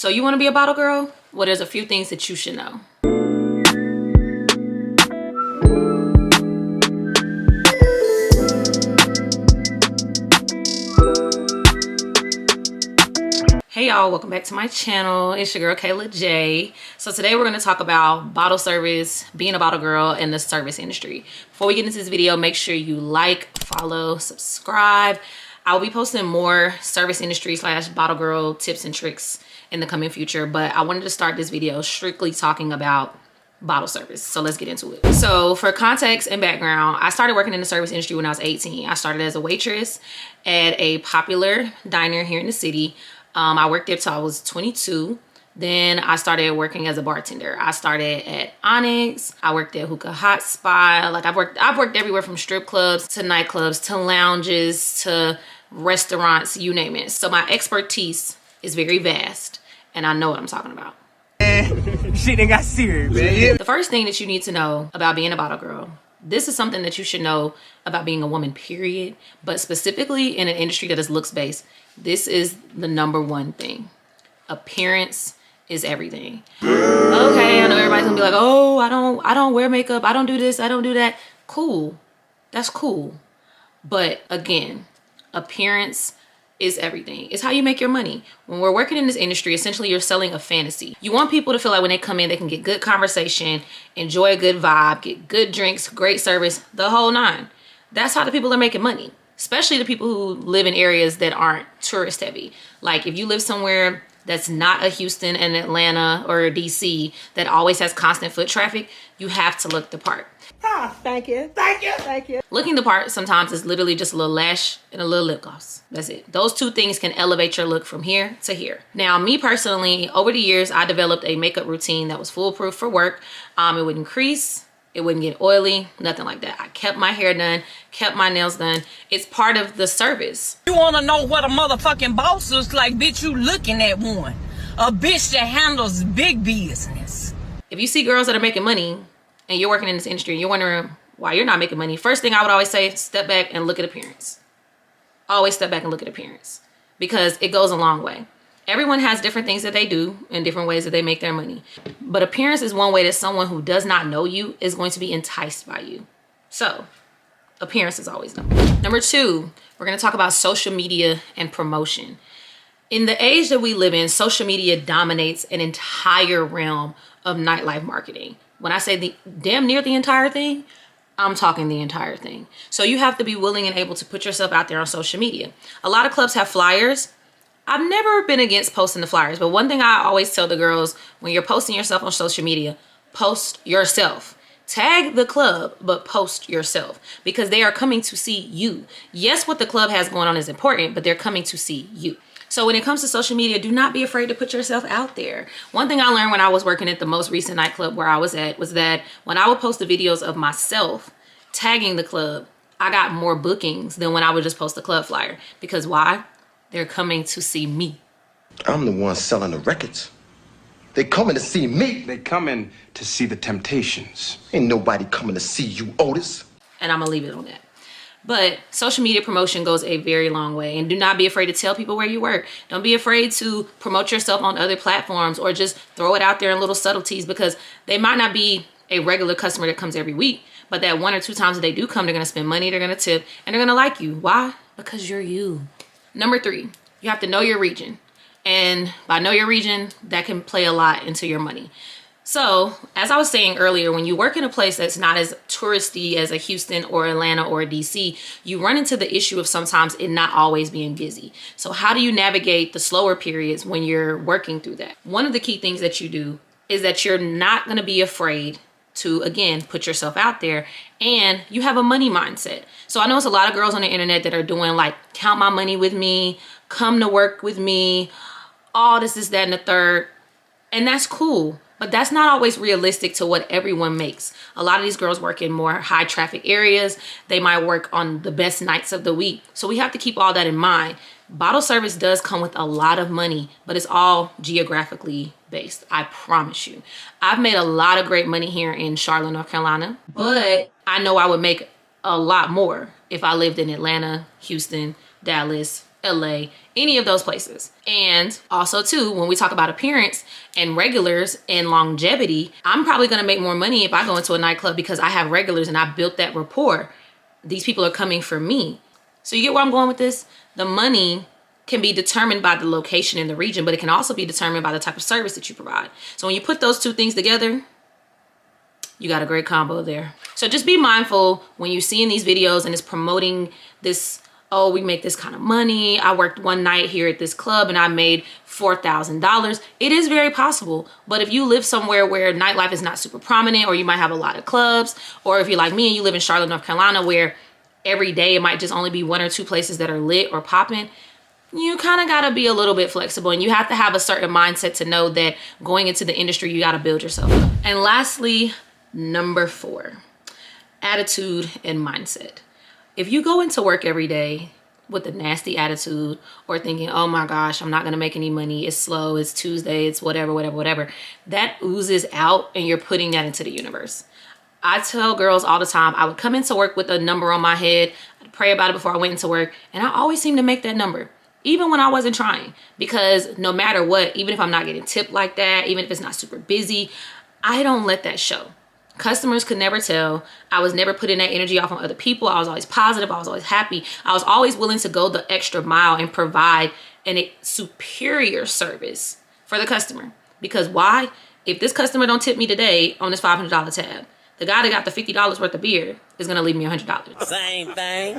So you want to be a bottle girl? Well, there's a few things that you should know. Hey y'all, welcome back to my channel. It's your girl Kayla J. So today we're going to talk about bottle service, being a bottle girl, and the service industry. Before we get into this video, make sure you like, follow, subscribe. I'll be posting more service industry / bottle girl tips and tricks in the coming future, but I wanted to start this video strictly talking about bottle service. So let's get into it. So for context and background, I started working in the service industry when I was 18. I started as a waitress at a popular diner here in the city. I worked there till I was 22. Then I started working as a bartender. I started at Onyx. I worked at Hookah Hot Spot. Like I've worked everywhere from strip clubs to nightclubs to lounges to restaurants, you name it. So my expertise is very vast and I know what I'm talking about. Shit, they got serious, man. The first thing that you need to know about being a bottle girl, this is something that you should know about being a woman, period. But specifically in an industry that is looks based, this is the #1 thing. Appearance is everything. Okay, I know everybody's gonna be like, oh, I don't wear makeup, I don't do this, I don't do that. Cool, that's cool. But again, appearance is everything. It's how you make your money. When we're working in this industry, essentially you're selling a fantasy. You want people to feel like when they come in, they can get good conversation, enjoy a good vibe, get good drinks, great service, the whole nine. That's how the people are making money, especially the people who live in areas that aren't tourist heavy. Like if you live somewhere that's not a Houston and Atlanta or a DC that always has constant foot traffic, you have to look the part. Ah, thank you, thank you, thank you. Looking the part sometimes is literally just a little lash and a little lip gloss. That's it. Those two things can elevate your look from here to here. Now, me personally, over the years, I developed a makeup routine that was foolproof for work. It wouldn't crease, it wouldn't get oily, nothing like that. I kept my hair done, kept my nails done. It's part of the service. You wanna know what a motherfucking boss looks like, bitch, you looking at one. A bitch that handles big business. If you see girls that are making money and you're working in this industry and you're wondering why you're not making money, first thing I would always say, step back and look at appearance. Always step back and look at appearance because it goes a long way. Everyone has different things that they do and different ways that they make their money. But appearance is one way that someone who does not know you is going to be enticed by you. So appearance is always number 2, we're going to talk about social media and promotion. In the age that we live in, social media dominates an entire realm of nightlife marketing. When I say damn near the entire thing, I'm talking the entire thing. So you have to be willing and able to put yourself out there on social media. A lot of clubs have flyers. I've never been against posting the flyers, but one thing I always tell the girls, when you're posting yourself on social media, post yourself. Tag the club, but post yourself because they are coming to see you. Yes, what the club has going on is important, but they're coming to see you. So when it comes to social media, do not be afraid to put yourself out there. One thing I learned when I was working at the most recent nightclub where I was at was that when I would post the videos of myself tagging the club, I got more bookings than when I would just post a club flyer. Because why? They're coming to see me. I'm the one selling the records. They coming to see me. They coming to see the Temptations. Ain't nobody coming to see you, Otis. And I'm gonna leave it on that. But social media promotion goes a very long way, and do not be afraid to tell people where you work. Don't be afraid to promote yourself on other platforms or just throw it out there in little subtleties because they might not be a regular customer that comes every week, but that 1 or 2 times that they do come, they're gonna spend money, they're gonna tip, and they're gonna like you. Why? Because you're you. Number 3, you have to know your region. And by know your region, that can play a lot into your money. So, as I was saying earlier, when you work in a place that's not as touristy as a Houston or Atlanta or a DC, you run into the issue of sometimes it not always being busy. So how do you navigate the slower periods when you're working through that? One of the key things that you do is that you're not going to be afraid to, again, put yourself out there, and you have a money mindset. So I know it's a lot of girls on the internet that are doing like, count my money with me, come to work with me, all this, that, and the third. And that's cool. But that's not always realistic to what everyone makes. A lot of these girls work in more high traffic areas. They might work on the best nights of the week. So we have to keep all that in mind. Bottle service does come with a lot of money, but it's all geographically based. I promise you. I've made a lot of great money here in Charlotte, North Carolina, but I know I would make a lot more if I lived in Atlanta, Houston, Dallas, LA, any of those places. And also too, when we talk about appearance and regulars and longevity, I'm probably gonna make more money if I go into a nightclub because I have regulars and I built that rapport. These people are coming for me. So you get where I'm going with this? The money can be determined by the location in the region, but it can also be determined by the type of service that you provide. So when you put those two things together, you got a great combo there. So just be mindful when you see in these videos and it's promoting this, oh, we make this kind of money. I worked one night here at this club and I made $4,000. It is very possible. But if you live somewhere where nightlife is not super prominent, or you might have a lot of clubs, or if you're like me and you live in Charlotte, North Carolina, where every day it might just only be 1 or 2 places that are lit or popping, you kind of got to be a little bit flexible, and you have to have a certain mindset to know that going into the industry, you got to build yourself up. And lastly, number 4, attitude and mindset. If you go into work every day with a nasty attitude or thinking, oh my gosh, I'm not gonna make any money, it's slow, it's Tuesday, it's whatever, that oozes out and you're putting that into the universe. I tell girls all the time, I would come into work with a number on my head, I'd pray about it before I went into work, and I always seem to make that number, even when I wasn't trying, because no matter what, even if I'm not getting tipped like that, even if it's not super busy, I don't let that show. Customers could never tell. I was never putting that energy off on other people. I was always positive. I was always happy. I was always willing to go the extra mile and provide a superior service for the customer. Because why? If this customer don't tip me today on this $500 tab, the guy that got the $50 worth of beer is going to leave me $100. Same thing.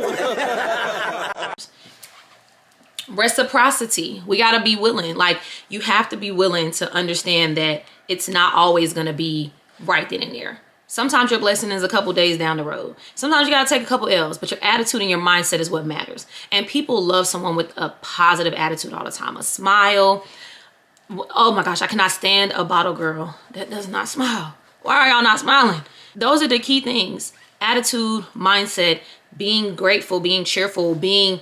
Reciprocity. We got to be willing. Like, you have to be willing to understand that it's not always going to be right then and there. Sometimes your blessing is a couple days down the road. Sometimes you got to take a couple L's, but your attitude and your mindset is what matters. And people love someone with a positive attitude all the time. A smile. Oh my gosh, I cannot stand a bottle girl that does not smile. Why are y'all not smiling? Those are the key things. Attitude, mindset, being grateful, being cheerful, being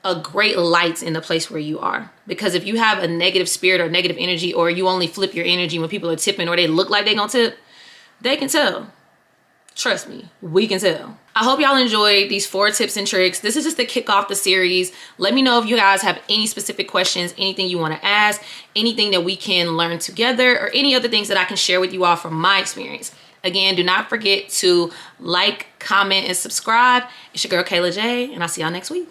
a great light in the place where you are. Because if you have a negative spirit or negative energy, or you only flip your energy when people are tipping or they look like they gonna tip, they can tell. Trust me, we can tell. I hope y'all enjoyed these 4 tips and tricks. This is just to kick off the series. Let me know if you guys have any specific questions, anything you want to ask, anything that we can learn together, or any other things that I can share with you all from my experience. Again, do not forget to like, comment, and subscribe. It's your girl, Kayla J, and I'll see y'all next week.